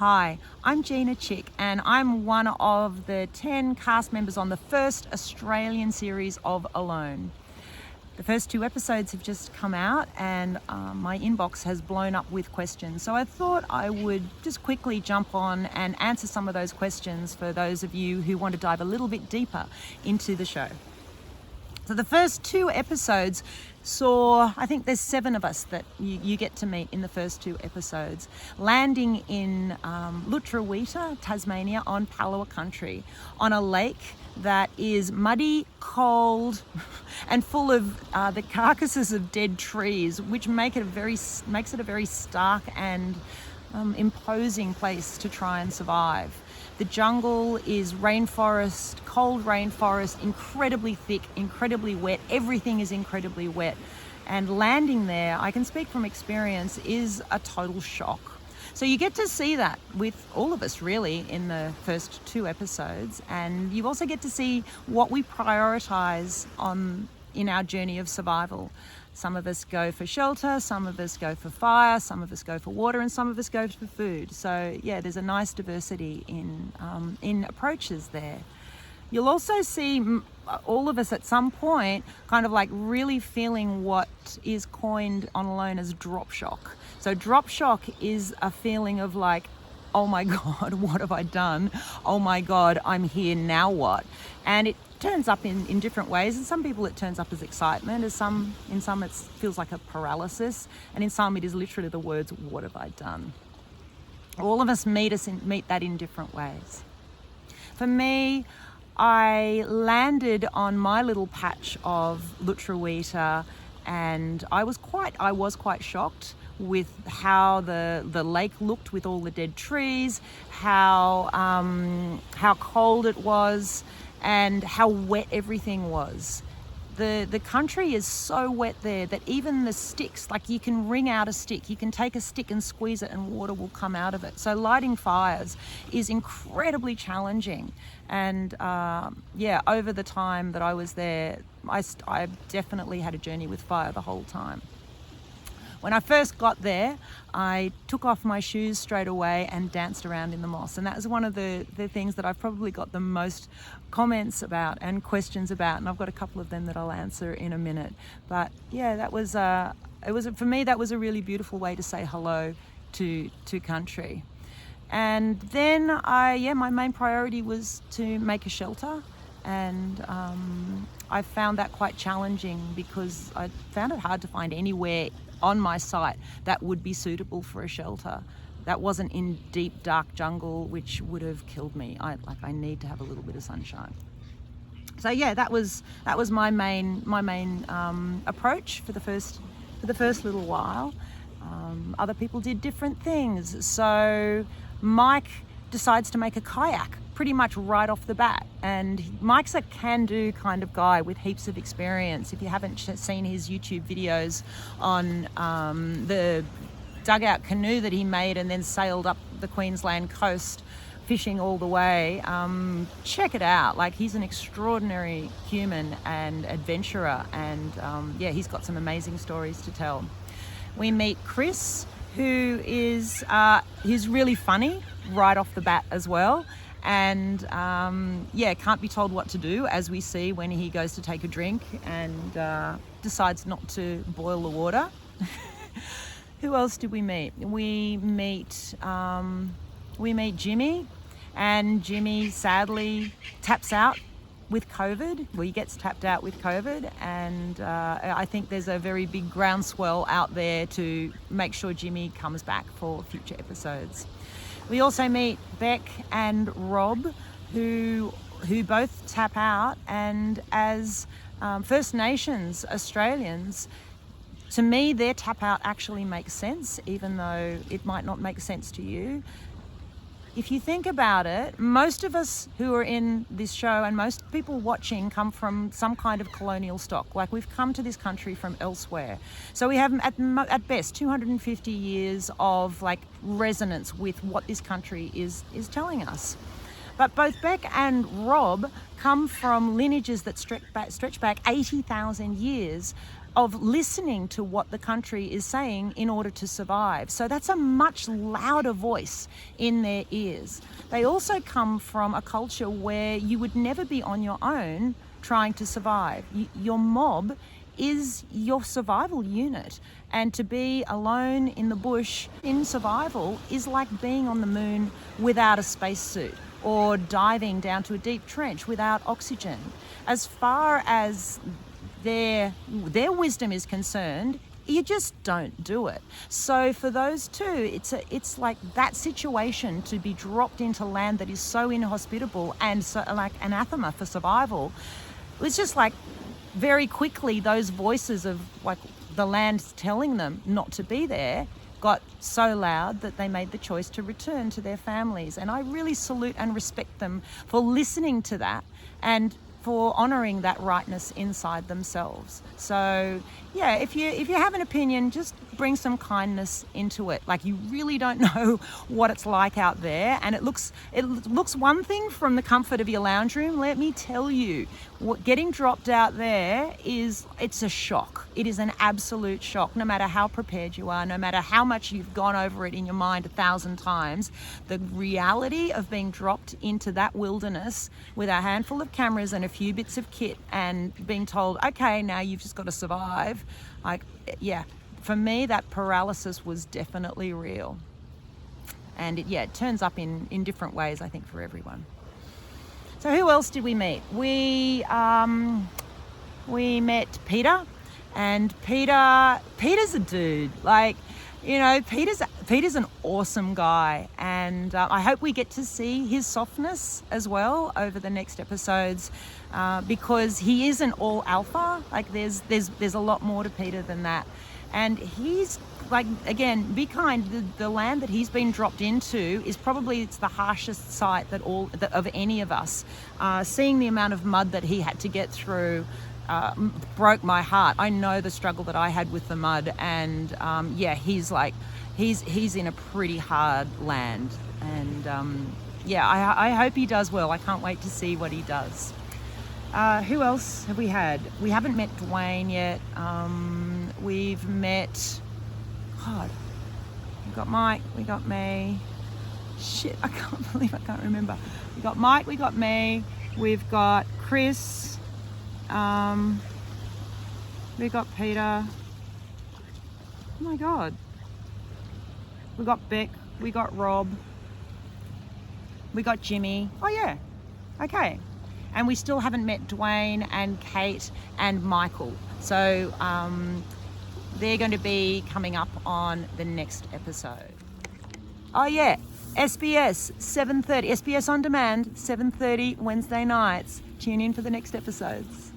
Hi, I'm Gina and I'm one of the 10 cast members on the first Australian series of Alone. The first 2 episodes have just come out and my inbox has blown up with questions. So I thought I would just quickly jump on and answer some of those questions for those of you who want to dive a little bit deeper into the show. So the first 2 episodes saw, I think there's 7 of us that you get to meet in the first 2 episodes, landing in Lutruwita, Tasmania, on Palawa country, on a lake that is muddy, cold, and full of the carcasses of dead trees, which makes it a very stark and imposing place to try and survive. The jungle is rainforest, cold rainforest, incredibly thick, incredibly wet. Everything is incredibly wet. And landing there, I can speak from experience, is a total shock. So you get to see that with all of us really in the first 2 episodes. And you also get to see what we prioritize in our journey of survival. Some of us go for shelter, some of us go for fire, some of us go for water, and some of us go for food. So yeah, there's a nice diversity in approaches there. You'll also see all of us at some point kind of like really feeling what is coined on Alone as drop shock. So drop shock is a feeling of like, oh my God, what have I done? Oh my God, I'm here, now what? And it turns up in different ways. In some people it turns up as excitement, in some it feels like a paralysis, and in some it is literally the words, what have I done? All of us meet that in different ways. For me, I landed on my little patch of Lutruwita and I was quite shocked with how the lake looked with all the dead trees, how cold it was, and how wet everything was. The country is so wet there that even the sticks, like you can wring out a stick, you can take a stick and squeeze it and water will come out of it. So lighting fires is incredibly challenging. And over the time that I was there, I definitely had a journey with fire the whole time. When I first got there, I took off my shoes straight away and danced around in the moss. And that was one of the things that I've probably got the most comments about and questions about. And I've got a couple of them that I'll answer in a minute. But yeah, that was for me, that was a really beautiful way to say hello to country. And then my main priority was to make a shelter. And I found that quite challenging because I found it hard to find anywhere on my site that would be suitable for a shelter. That wasn't in deep, dark jungle, which would have killed me. I need to have a little bit of sunshine. So yeah, that was my main approach for the first little while. Other people did different things. So Mike decides to make a kayak pretty much right off the bat, and Mike's a can-do kind of guy with heaps of experience. If you haven't seen his YouTube videos on the dugout canoe that he made and then sailed up the Queensland coast fishing all the way, check it out. Like, he's an extraordinary human and adventurer, and he's got some amazing stories to tell. We meet Chris, who is he's really funny right off the bat as well. And can't be told what to do, as we see when he goes to take a drink and decides not to boil the water. Who else did we meet? We meet Jimmy, and Jimmy sadly taps out with COVID. Well, he gets tapped out with COVID, and I think there's a very big groundswell out there to make sure Jimmy comes back for future episodes. We also meet Beck and Rob, who both tap out, and as First Nations Australians, to me their tap out actually makes sense, even though it might not make sense to you. If you think about it, most of us who are in this show and most people watching come from some kind of colonial stock. Like, we've come to this country from elsewhere. So we have at best 250 years of like resonance with what this country is telling us. But both Beck and Rob come from lineages that stretch back 80,000 years of listening to what the country is saying in order to survive. So that's a much louder voice in their ears. They also come from a culture where you would never be on your own trying to survive. Your mob is your survival unit, and to be alone in the bush in survival is like being on the moon without a spacesuit, or diving down to a deep trench without oxygen. As far as their wisdom is concerned, you just don't do it. So for those two, it's like that situation, to be dropped into land that is so inhospitable and so like anathema for survival. It was just like very quickly those voices of like the land telling them not to be there got so loud that they made the choice to return to their families. And I really salute and respect them for listening to that and for honouring that rightness inside themselves. So yeah, if you have an opinion, just bring some kindness into it. Like, you really don't know what it's like out there, and it looks one thing from the comfort of your lounge room. Let me tell you, getting dropped out there it's a shock. It is an absolute shock. No matter how prepared you are, no matter how much you've gone over it in your mind 1,000 times, the reality of being dropped into that wilderness with a handful of cameras and a few bits of kit and being told, okay, now you've just got to survive. Like, yeah, for me, that paralysis was definitely real. And it turns up in different ways, I think, for everyone. So who else did we meet? We met Peter, and Peter's a dude. Like, you know, Peter's an awesome guy, and I hope we get to see his softness as well over the next episodes, because he isn't all alpha. Like, there's a lot more to Peter than that. And he's like, again, be kind. The land that he's been dropped into is probably the harshest sight of any of us. Seeing the amount of mud that he had to get through broke my heart. I know the struggle that I had with the mud, and he's in a pretty hard land. And I hope he does well. I can't wait to see what he does. Who else have we had? We haven't met Dwayne yet. We've met, God, we got Mike, we got me. Shit, I can't believe I can't remember. We got Mike, we got me, we've got Chris, we got Peter. Oh my God. We got Beck, we got Rob, we got Jimmy. Oh yeah, okay. And we still haven't met Dwayne and Kate and Michael. So they're going to be coming up on the next episode. Oh yeah, SBS 7:30, SBS On Demand, 7:30 Wednesday nights. Tune in for the next episodes.